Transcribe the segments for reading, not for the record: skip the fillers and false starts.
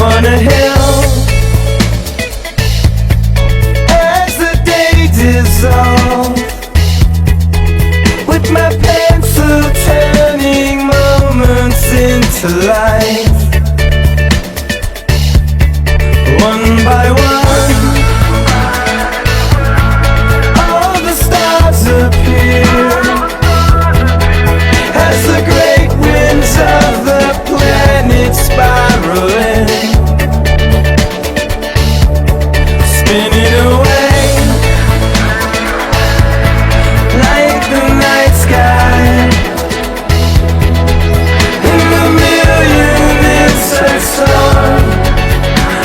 on a hill. As the day dissolves, with my pencil turning moments into life. One by one, all the stars appear as the great winds of the planet spiraling, spinning away like the night sky. In the million insects soar,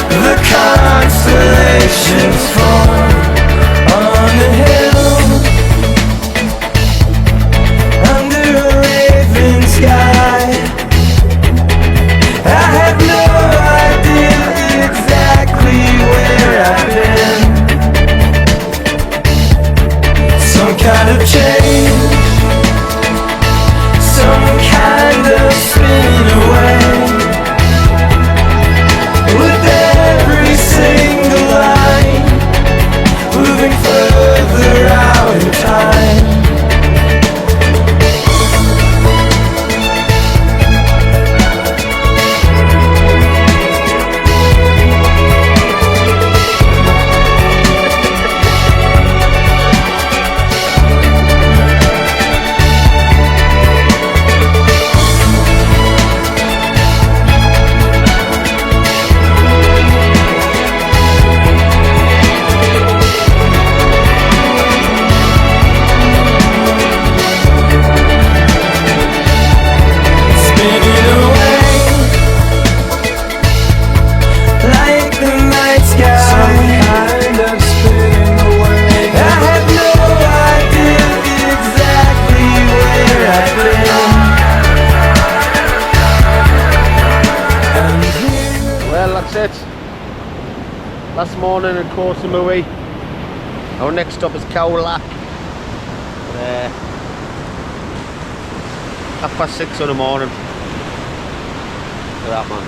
the constellations form on the hill, under a raven sky. I have no idea exactly where I've been. Some kind of change, some kind of spinning away, with every single line moving further out in time. Last morning in Koh Samui. Our next stop is Khao Lak. 6:30 in the morning. Look at that, man.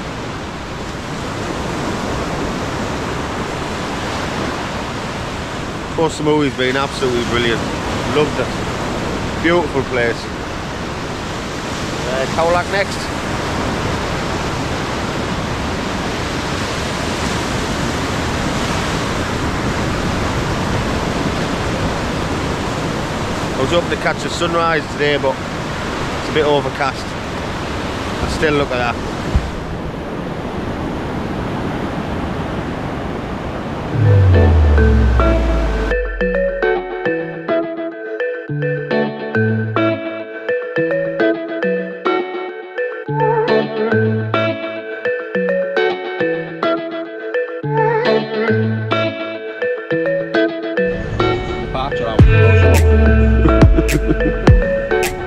Koh Samui's been absolutely brilliant. Loved it. Beautiful place. Khao Lak next. I was hoping to catch a sunrise today, but it's a bit overcast. But still, look at that.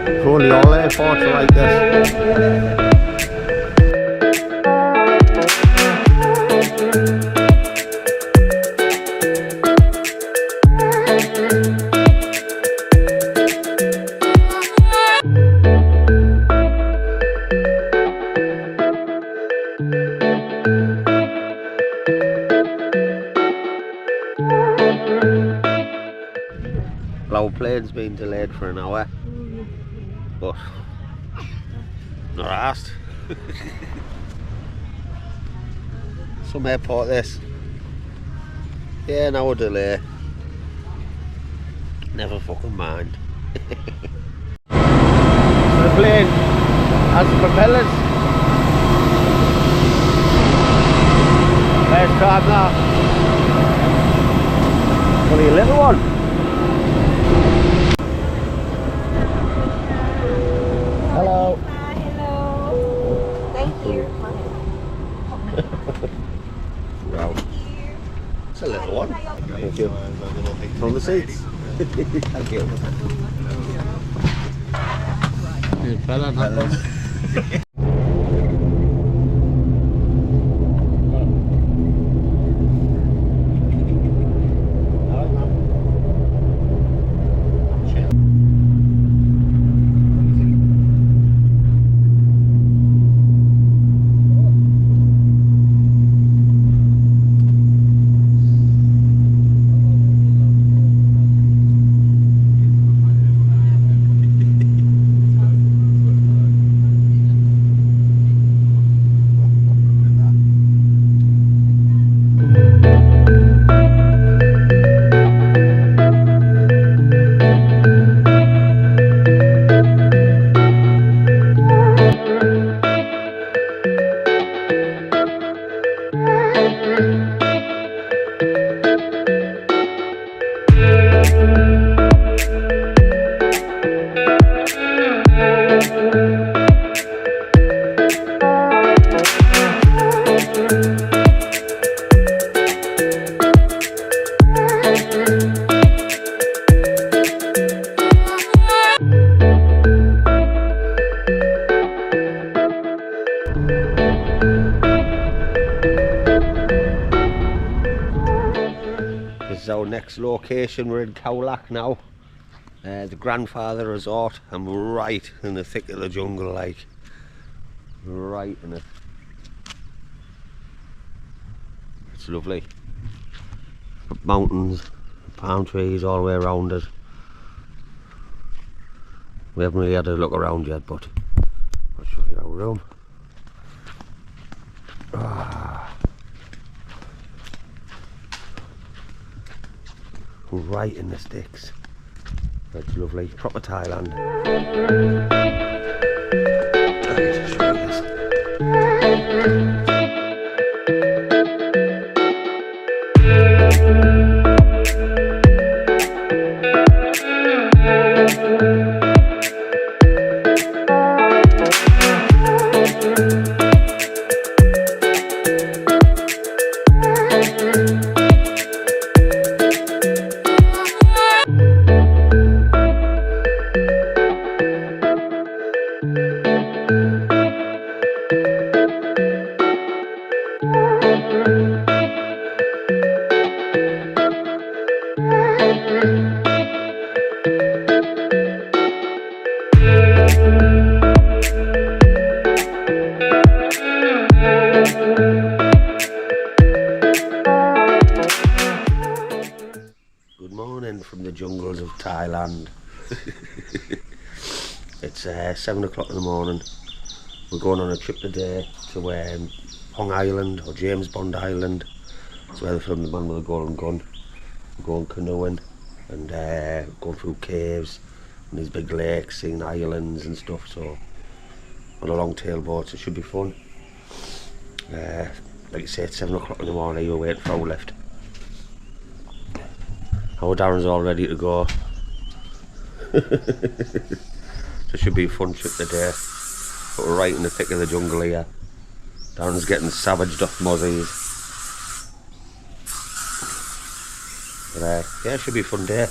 If only all airports are like this. Our plane's been delayed for an hour, but not asked. Some airport this. Yeah, an hour delay. Never fucking mind. The plane has propellers. First time now. Only a little one. Hello. Hello. Thank you. Wow. It's a little one. Thank you. From the seats. Thank you. Good fella, This is our next location. We're in Khao Lak now. The grandfather resort. I'm right in the thick of the jungle, like. Right in it. It's lovely. Mountains, palm trees all the way around it. We haven't really had a look around yet, but I'll show you our room. Right in the sticks. That's lovely. Proper Thailand. I'll show you this. Good morning from the jungles of Thailand. It's 7 o'clock in the morning. We're going on a trip today to Hong Island, or James Bond Island. That's where they filmed The Man with the Golden Gun. We're going canoeing and going through caves and these big lakes, seeing islands and stuff. So on a long tail boat, so it should be fun. Like I say, it's 7 o'clock in the morning. We're waiting for our lift. Our Darren's all ready to go. So it should be a fun trip today. But we're right in the thick of the jungle here. Darren's getting savaged off mozzies. But yeah, it should be a fun day.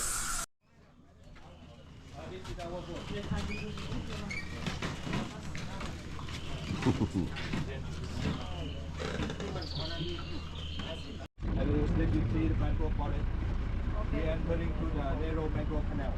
I will let you see the mangrove forest. We are entering to the narrow mangrove canal.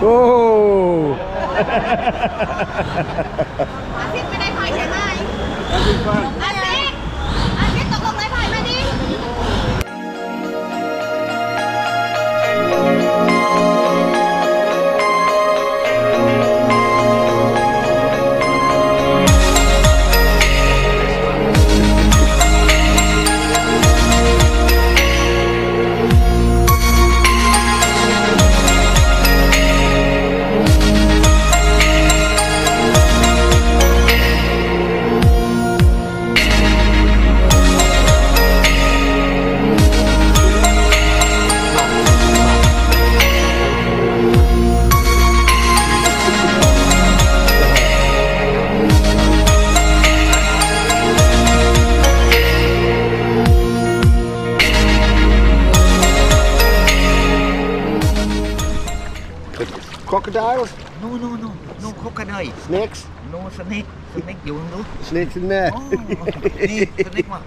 Oh! อาทิตย์ไม่ได้พายใช่ไหมอาทิตย์ตกลงได้พายไหมดิ Hãy subscribe cho kênh Ghiền Mì Gõ để không bỏ lỡ crocodiles? No, no, no. No crocodile. Snakes? No snake. Snake you want to? Snakes in there? Oh,นี่ snake มา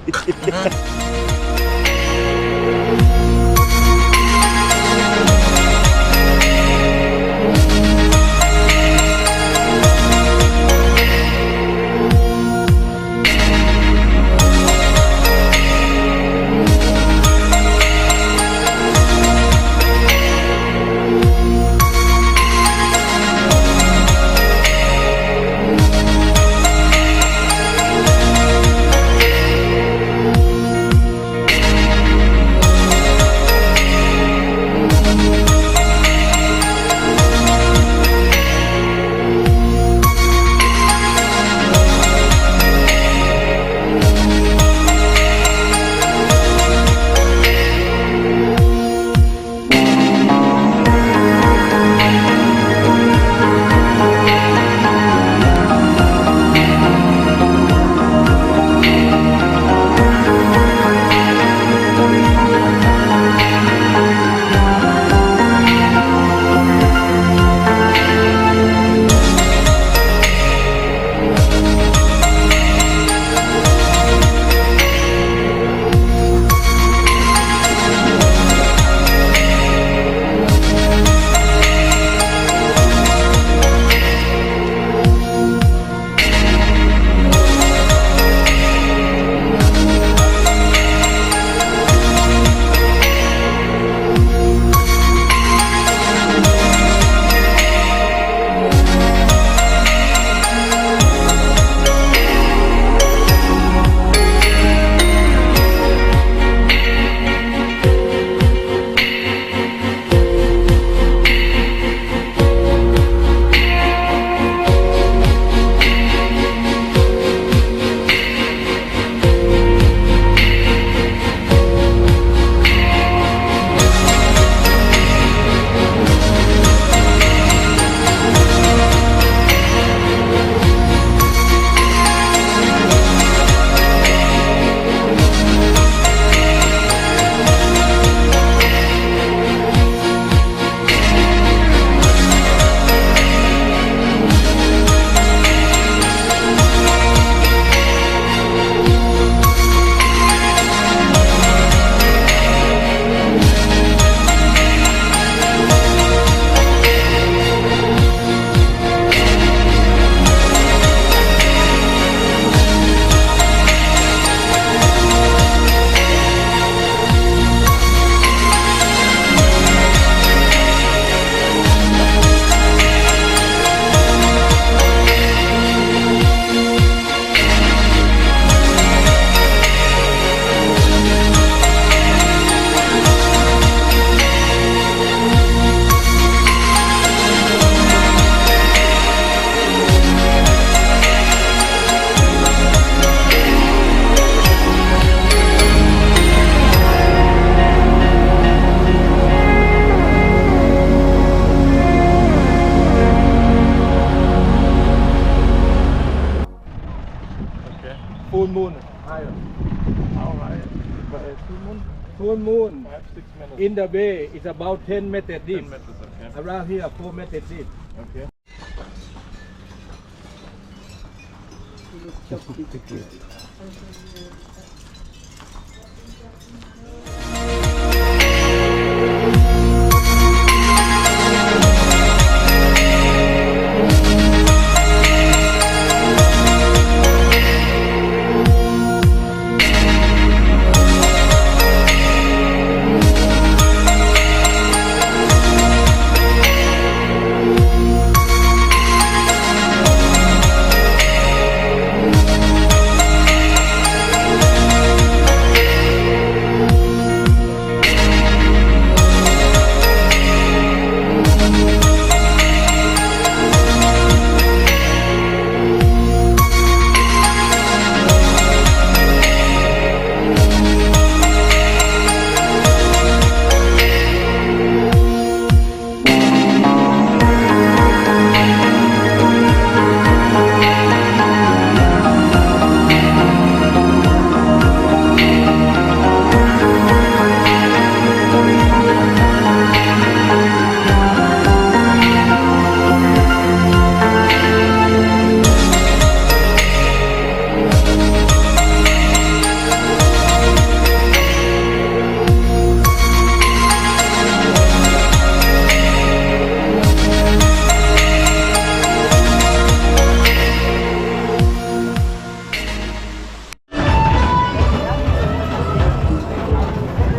Full moon higher. How high? Full moon? Full moon 5-6 minutes. in the bay is about 10 meters 10 deep. meters, okay. Around here 4 meters deep. Okay.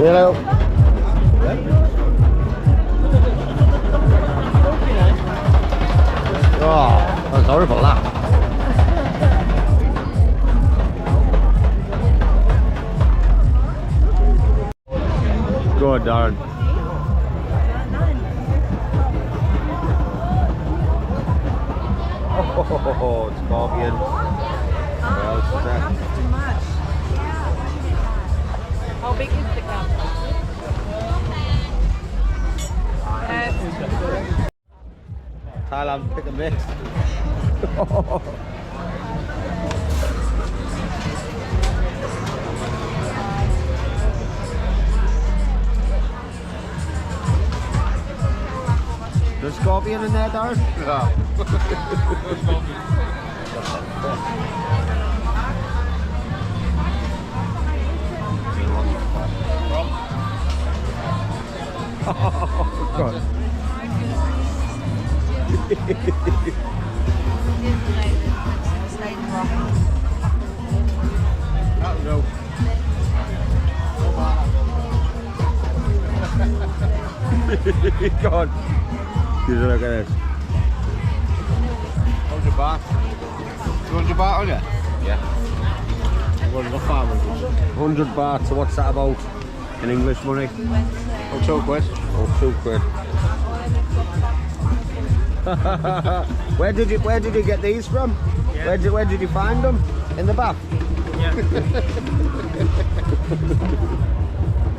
Hello. Oh, that's horrible, that. Go on, Darren. Oh, scorpion. Well set. Too much. How big is the cup? Thailand, pick a mix. There's scorpion in there, Darren? Yeah. Oh, God. No. God. You look at this. 100 baht. 200 baht on you? Yeah. What is the farmers? 100 baht, so what's that about in English money? Oh, 2 quid. Oh, 2 quid. Where did you get these from? Yeah. Where did you find them? In the bath? Yeah.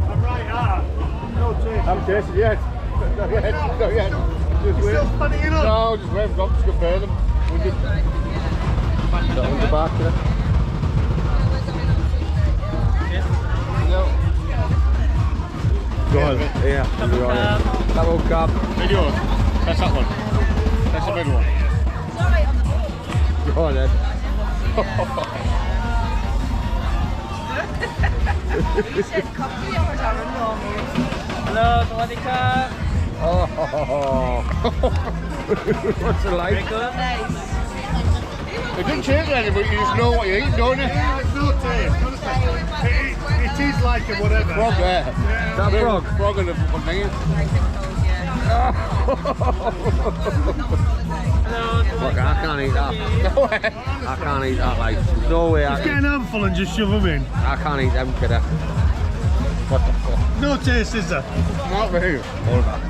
I'm right, no taste. I haven't tasted yet. Not yet. Just wait. Still funny enough? No, just wait. We've got to compare them. 100 baht today? No. Go on. Yeah. Double cup. Video. That's that one. That's the middle one. Go on then. Hello, Sawadika. Oh. What's it like? Very good. It doesn't taste anything, but you just know what you're eating, don't you? Yeah, it's no taste. It is like a whatever. Frog there. Is that frog? Frog and a fucking thing. Look, I can't eat that. No way. I can't eat that, like, there's no way I Just get can. an handful and just shove them in. I can't eat them, kidder. What the fuck? No taste, is there? Not very. Hold on.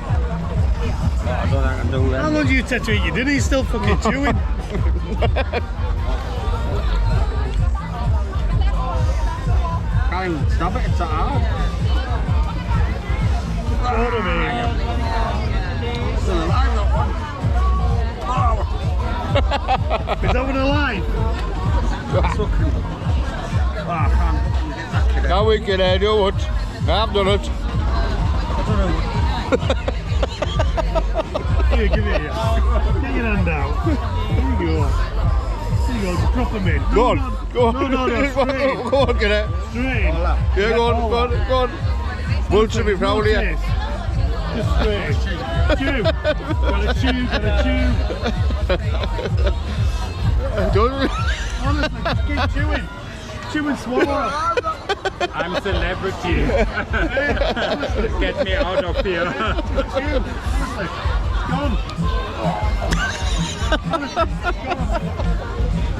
Oh, I don't think I can do that. How long do you take to eat your dinner? He's still fucking chewing. Can't even stop it, it's that hard. What I mean? Still alive, that one. Is that one alive? That's fucking... Oh, I can't get that kidder. Now we can do it. I've done it. Here, give it here. Get your hand out. Here you go. Here you go, just drop them in. Go on. Go on. No, straight. Go on, get it. Straight. Yeah, go on. We'll should be proud of you. Taste. Just straight. Chew. Gotta chew. Don't. Honestly, just keep chewing. Chew and swallow. I'm celebrity. Get me out of here. Chew. Honestly. It's gone.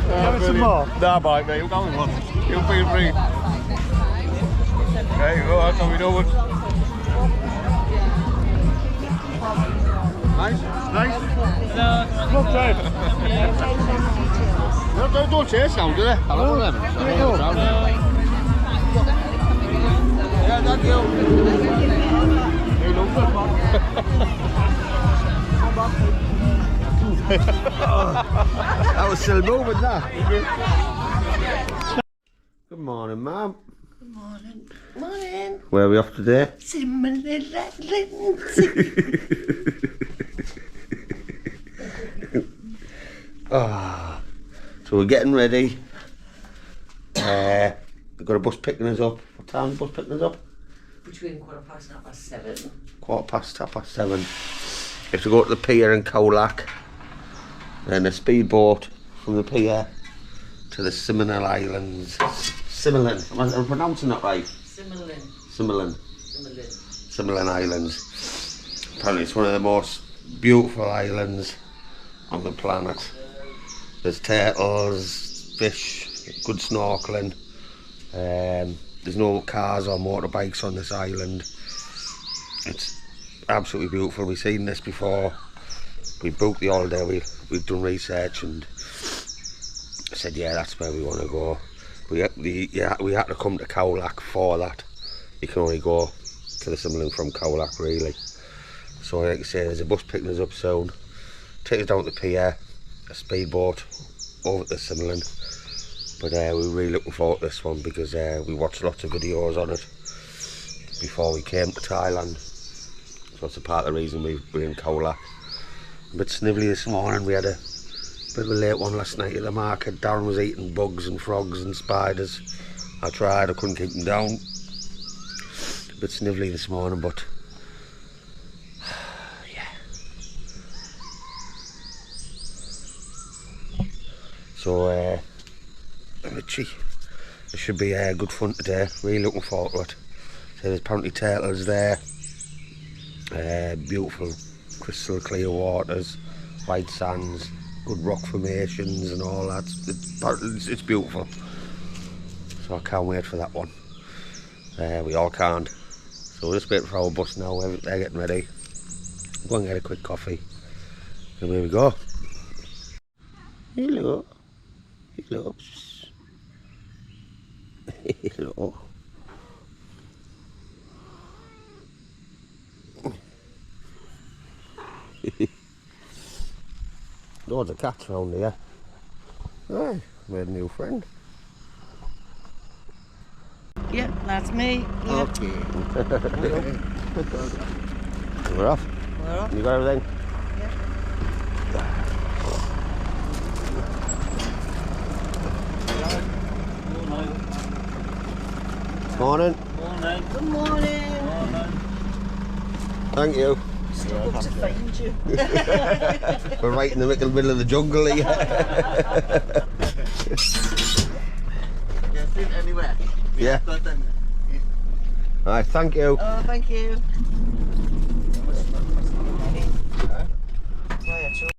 Give it some more. Nah, bye, mate. You're going on. You'll feel free. There you go. That's how we do it. Nice. Look, Dave. Don't taste now, do they? I love them. Yeah, thank you. Hey, look. That was still moving, that. Good morning, ma'am. Good morning. Morning. Where are we off today? Similan. So we're getting ready. We've got a bus picking us up. What time is the bus picking us up? Between 7:15 and 7:15. 7:15. We have to go to the pier in Khao Lak. Then a speedboat from the pier to the Similan Islands. Similan. Am I pronouncing that right? Similan. Similan. Similan Islands. Apparently it's one of the most beautiful islands on the planet. There's turtles, fish, good snorkeling. There's no cars or motorbikes on this island. It's absolutely beautiful. We've seen this before. We booked the holiday, we've done research and said yeah, that's where we want to go. We had to come to Khao Lak for that. You can only go to the Similan from Khao Lak really. So like I say, there's a bus picking us up soon. Take us down to the pier, a speedboat over to the Similan. But we're really looking forward to this one because we watched lots of videos on it before we came to Thailand. So that's a part of the reason we're in Khao Lak. A bit snivelly this morning. We had a bit of a late one last night at the market. Darren was eating bugs and frogs and spiders. I tried, I couldn't keep them down. A bit snivelly this morning, but yeah. So Richie, it should be good fun today. Really looking forward to it. So there's apparently turtles there. Beautiful crystal clear waters, white sands, good rock formations and all that. It's beautiful. So I can't wait for that one. We all can't. So we're just waiting for our bus now. They're getting ready. Go and get a quick coffee. And here we go. Hello. Hello. Hello. Loads of cats around here. Hey, made a new friend. Yep, that's me. Yep. Okay. We're off. We're off. You got everything? Morning. Morning. Good morning. Thank you. Still good to find you. We're right in the middle of the jungle here. Can sit anywhere. Yeah. Curtain. Alright, thank you. Oh, thank you.